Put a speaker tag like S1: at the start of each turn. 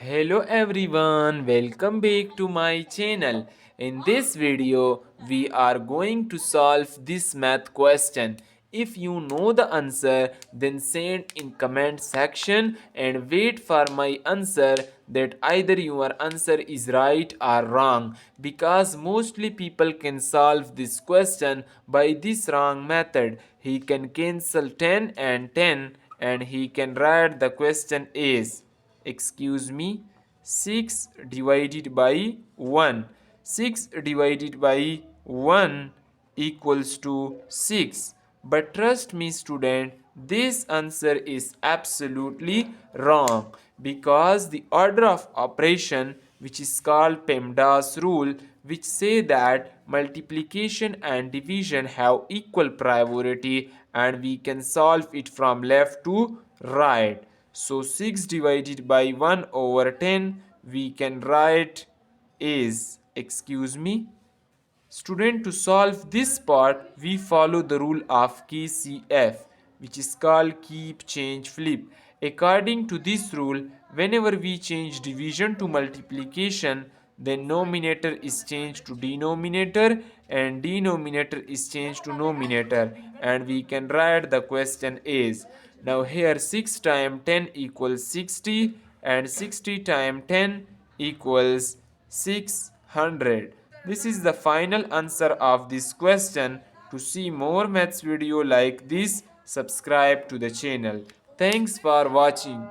S1: Hello everyone, welcome back to my channel. In this video, we are going to solve this math question. If you know the answer, then send in comment section and wait for my answer that either your answer is right or wrong, because mostly people can solve this question by this wrong method. He can cancel 10 and 10 and he can write the question is, excuse me, 6 divided by 1. 6 divided by 1 equals to 6. But trust me student, this answer is absolutely wrong, because the order of operation, which is called PEMDAS rule, which say that multiplication and division have equal priority, and we can solve it from left to right. So 6 divided by 1 over 10 we can write is, excuse me, student, to solve this part, we follow the rule of KCF, which is called keep, change, flip. According to this rule, whenever we change division to multiplication, then numerator is changed to denominator and denominator is changed to numerator, and we can write the question is. Now here 6 times 10 equals 60 and 60 times 10 equals 600. This is the final answer of this question. To see more maths video like this, subscribe to the channel. Thanks for watching.